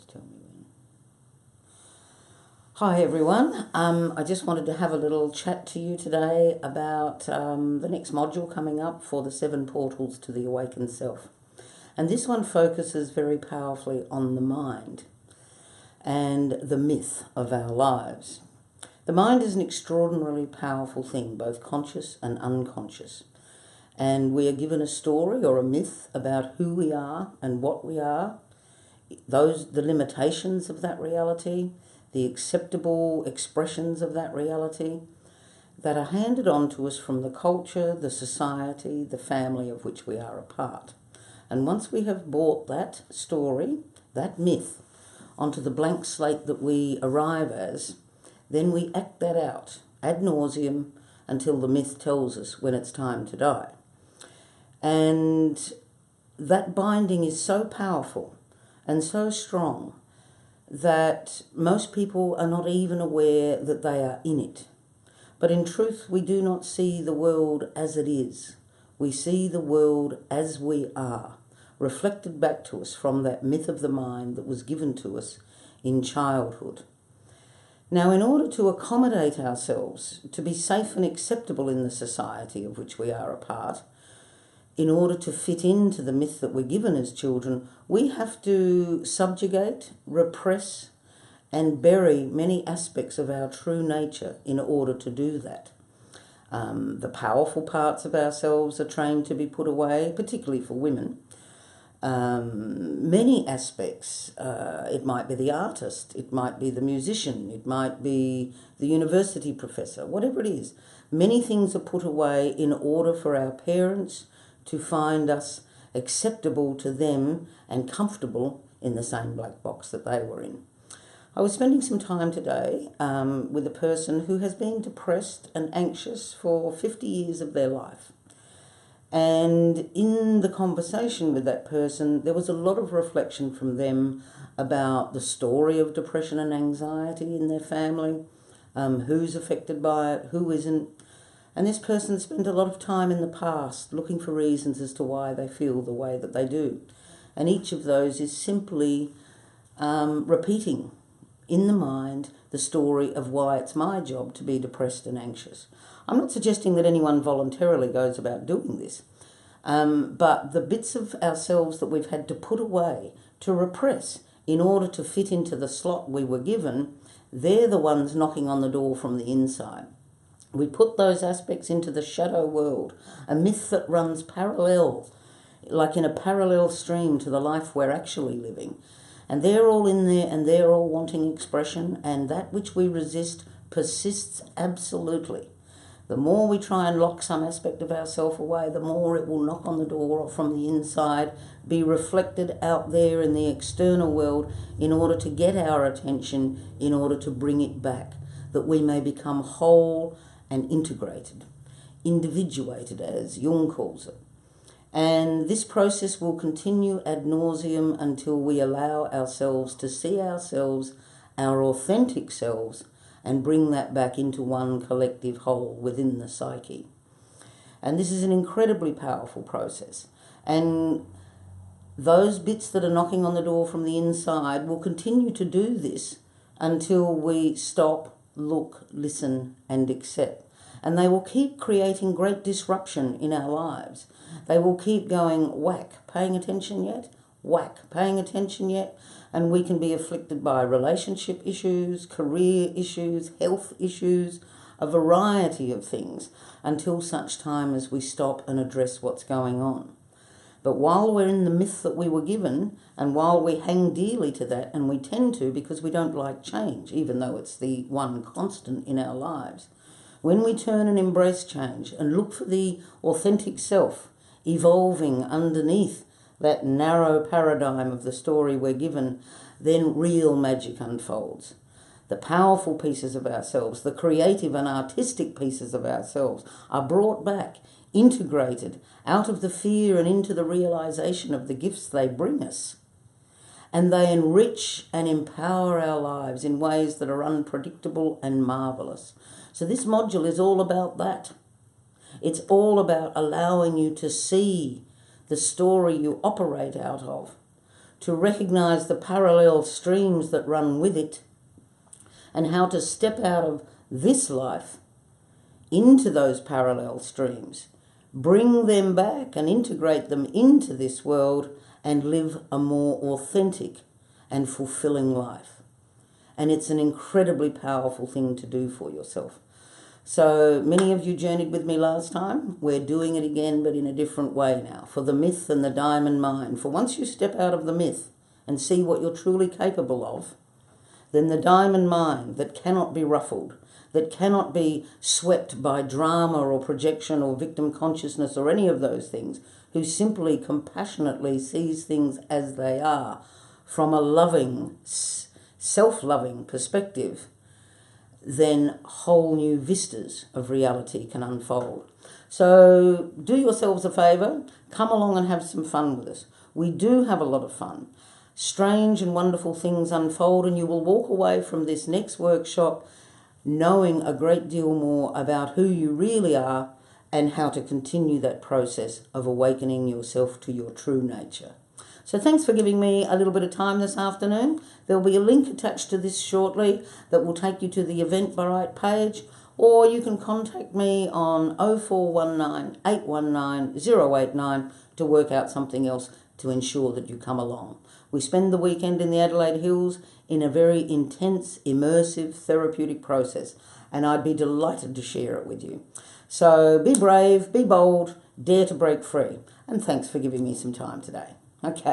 just tell me when. Hi everyone, I just wanted to have a little chat to you today about the next module coming up for the 7 portals to the awakened self. And this one focuses very powerfully on the mind and the myth of our lives. The mind is an extraordinarily powerful thing, both conscious and unconscious. And we are given a story or a myth about who we are and what we are, the limitations of that reality, the acceptable expressions of that reality that are handed on to us from the culture, the society, the family of which we are a part. And once we have bought that story, that myth, onto the blank slate that we arrive as, then we act that out ad nauseum until the myth tells us when it's time to die. And that binding is so powerful and so strong that most people are not even aware that they are in it. But in truth, we do not see the world as it is. We see the world as we are, reflected back to us from that myth of the mind that was given to us in childhood. Now, in order to accommodate ourselves, to be safe and acceptable in the society of which we are a part, in order to fit into the myth that we're given as children, we have to subjugate, repress, and bury many aspects of our true nature in order to do that. The powerful parts of ourselves are trained to be put away, particularly for women. Many aspects, it might be the artist, it might be the musician, it might be the university professor, whatever it is. Many things are put away in order for our parents to find us acceptable to them and comfortable in the same black box that they were in. I was spending some time today with a person who has been depressed and anxious for 50 years of their life. And in the conversation with that person, there was a lot of reflection from them about the story of depression and anxiety in their family, who's affected by it, who isn't. And this person spent a lot of time in the past looking for reasons as to why they feel the way that they do. And each of those is simply repeating in the mind the story of why it's my job to be depressed and anxious. I'm not suggesting that anyone voluntarily goes about doing this, but the bits of ourselves that we've had to put away, to repress, in order to fit into the slot we were given, they're the ones knocking on the door from the inside. We put those aspects into the shadow world, a myth that runs parallel, like in a parallel stream to the life we're actually living. And they're all in there and they're all wanting expression, and that which we resist persists absolutely. The more we try and lock some aspect of ourselves away, the more it will knock on the door or from the inside, be reflected out there in the external world in order to get our attention, in order to bring it back, that we may become whole and integrated, individuated, as Jung calls it. And this process will continue ad nauseum until we allow ourselves to see ourselves, our authentic selves, and bring that back into one collective whole within the psyche. And this is an incredibly powerful process. And those bits that are knocking on the door from the inside will continue to do this until we stop, look, listen, and accept. And they will keep creating great disruption in our lives. They will keep going, whack, paying attention yet? Whack, paying attention yet? And we can be afflicted by relationship issues, career issues, health issues, a variety of things, until such time as we stop and address what's going on. But while we're in the myth that we were given, and while we hang dearly to that, and we tend to because we don't like change, even though it's the one constant in our lives, when we turn and embrace change and look for the authentic self evolving underneath that narrow paradigm of the story we're given, then real magic unfolds. The powerful pieces of ourselves, the creative and artistic pieces of ourselves are brought back, integrated out of the fear and into the realization of the gifts they bring us. And they enrich and empower our lives in ways that are unpredictable and marvellous. So this module is all about that. It's all about allowing you to see the story you operate out of, to recognize the parallel streams that run with it, and how to step out of this life into those parallel streams, bring them back and integrate them into this world and live a more authentic and fulfilling life. And it's an incredibly powerful thing to do for yourself. So many of you journeyed with me last time. We're doing it again, but in a different way now, for the myth and the diamond mind. For once you step out of the myth and see what you're truly capable of, then the diamond mind that cannot be ruffled, that cannot be swept by drama or projection or victim consciousness or any of those things, who simply compassionately sees things as they are from a loving, self-loving perspective, then whole new vistas of reality can unfold. So do yourselves a favour, come along and have some fun with us. We do have a lot of fun. Strange and wonderful things unfold, and you will walk away from this next workshop knowing a great deal more about who you really are and how to continue that process of awakening yourself to your true nature. So thanks for giving me a little bit of time this afternoon. There'll be a link attached to this shortly that will take you to the Eventbrite page, or you can contact me on 0419 819 089 to work out something else to ensure that you come along. We spend the weekend in the Adelaide Hills in a very intense, immersive, therapeutic process, and I'd be delighted to share it with you. So be brave, be bold, dare to break free, and thanks for giving me some time today. Okay.